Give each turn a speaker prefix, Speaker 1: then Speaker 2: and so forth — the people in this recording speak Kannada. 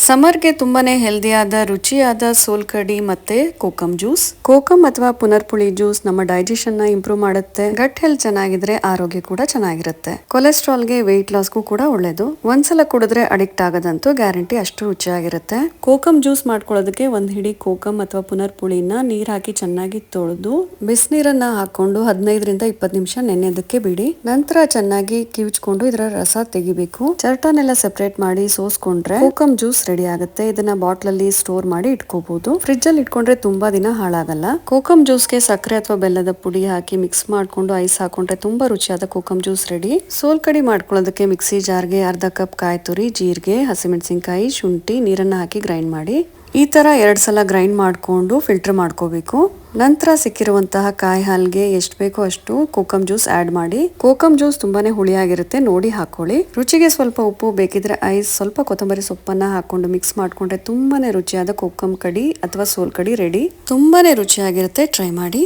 Speaker 1: ಸಮರ್ಗೆ ತುಂಬಾನೇ ಹೆಲ್ದಿಯಾದ ರುಚಿಯಾದ ಸೋಲ್ಕಡಿ ಮತ್ತೆ ಕೋಕಮ್ ಜ್ಯೂಸ್. ಕೋಕಮ್ ಅಥವಾ ಪುನರ್ಪುಳಿ ಜ್ಯೂಸ್ ನಮ್ಮ ಡೈಜೆಷನ್ ನ ಇಂಪ್ರೂವ್ ಮಾಡುತ್ತೆ. ಗಟ್ ಹೆಲ್ತ್ ಚೆನ್ನಾಗಿದ್ರೆ ಆರೋಗ್ಯ ಕೂಡ ಚೆನ್ನಾಗಿರುತ್ತೆ. ಕೊಲೆಸ್ಟ್ರಾಲ್ಗೆ ವೆಯ್ಟ್ ಲಾಸ್ಗೂ ಕೂಡ ಒಳ್ಳೇದು. ಒಂದ್ಸಲ ಕುಡಿದ್ರೆ ಅಡಿಕ್ಟ್ ಆಗದಂತೂ ಗ್ಯಾರಂಟಿ, ಅಷ್ಟು ರುಚಿಯಾಗಿರುತ್ತೆ. ಕೋಕಮ್ ಜ್ಯೂಸ್ ಮಾಡ್ಕೊಳ್ಳೋದಕ್ಕೆ ಒಂದ್ ಹಿಡಿ ಕೋಕಮ್ ಅಥವಾ ಪುನರ್ಪುಳಿನ ನೀರ್ ಹಾಕಿ ಚೆನ್ನಾಗಿ ತೊಳೆದು ಬಿಸಿನೀರನ್ನ ಹಾಕೊಂಡು 15 ರಿಂದ 20 ನಿಮಿಷ ನೆನೆಯೋದಕ್ಕೆ ಬಿಡಿ. ನಂತರ ಚೆನ್ನಾಗಿ ಕಿವುಚ್ಕೊಂಡು ಇದರ ರಸ ತೆಗಿಬೇಕು. ಚರ್ಟನೆಲ್ಲ ಸೆಪರೇಟ್ ಮಾಡಿ ಸೋಸ್ಕೊಂಡ್ರೆ ಕೋಕಮ್ ಜ್ಯೂಸ್ ರೆಡಿ ಆಗುತ್ತೆ. ಇದನ್ನ ಬಾಟ್ಲ್ ಅಲ್ಲಿ ಸ್ಟೋರ್ ಮಾಡಿ ಇಟ್ಕೋಬಹುದು. ಫ್ರಿಡ್ಜ್ ಅಲ್ಲಿ ಇಟ್ಕೊಂಡ್ರೆ ತುಂಬಾ ದಿನ ಹಾಳಾಗಲ್ಲ. ಕೋಕಮ್ ಜ್ಯೂಸ್ಗೆ ಸಕ್ಕರೆ ಅಥವಾ ಬೆಲ್ಲದ ಪುಡಿ ಹಾಕಿ ಮಿಕ್ಸ್ ಮಾಡ್ಕೊಂಡು ಐಸ್ ಹಾಕೊಂಡ್ರೆ ತುಂಬಾ ರುಚಿಯಾದ ಕೋಕಮ್ ಜ್ಯೂಸ್ ರೆಡಿ. ಸೋಲ್ ಕಡಿ ಮಾಡ್ಕೊಳ್ಳೋದಕ್ಕೆ ಮಿಕ್ಸಿ ಜಾರ್ಗೆ ಅರ್ಧ ಕಪ್ ಕಾಯಿ ತುರಿ, ಜೀರಿಗೆ, ಹಸಿಮೆಣಸಿನಕಾಯಿ, ಶುಂಠಿ ನೀರನ್ನ ಹಾಕಿ ಗ್ರೈಂಡ್ ಮಾಡಿ. ಈ ತರ 2 ಸಲ ಗ್ರೈಂಡ್ ಮಾಡ್ಕೊಂಡು ಫಿಲ್ಟರ್ ಮಾಡ್ಕೋಬೇಕು. ನಂತರ ಸಿಕ್ಕಿರುವಂತಹ ಕಾಯಿ ಹಾಲ್ಗೆ ಎಷ್ಟು ಬೇಕೋ ಅಷ್ಟು ಕೋಕಮ್ ಜ್ಯೂಸ್ ಆಡ್ ಮಾಡಿ. ಕೋಕಮ್ ಜ್ಯೂಸ್ ತುಂಬಾನೇ ಹುಳಿಯಾಗಿರುತ್ತೆ, ನೋಡಿ ಹಾಕೊಳ್ಳಿ. ರುಚಿಗೆ ಸ್ವಲ್ಪ ಉಪ್ಪು, ಬೇಕಿದ್ರೆ ಐಸ್, ಸ್ವಲ್ಪ ಕೊತ್ತಂಬರಿ ಸೊಪ್ಪನ್ನ ಹಾಕೊಂಡು ಮಿಕ್ಸ್ ಮಾಡ್ಕೊಂಡ್ರೆ ತುಂಬಾನೇ ರುಚಿಯಾದ ಕೋಕಮ್ ಕಡಿ ಅಥವಾ ಸೋಲ್ ಕಡಿ ರೆಡಿ. ತುಂಬಾನೇ ರುಚಿಯಾಗಿರುತ್ತೆ, ಟ್ರೈ ಮಾಡಿ.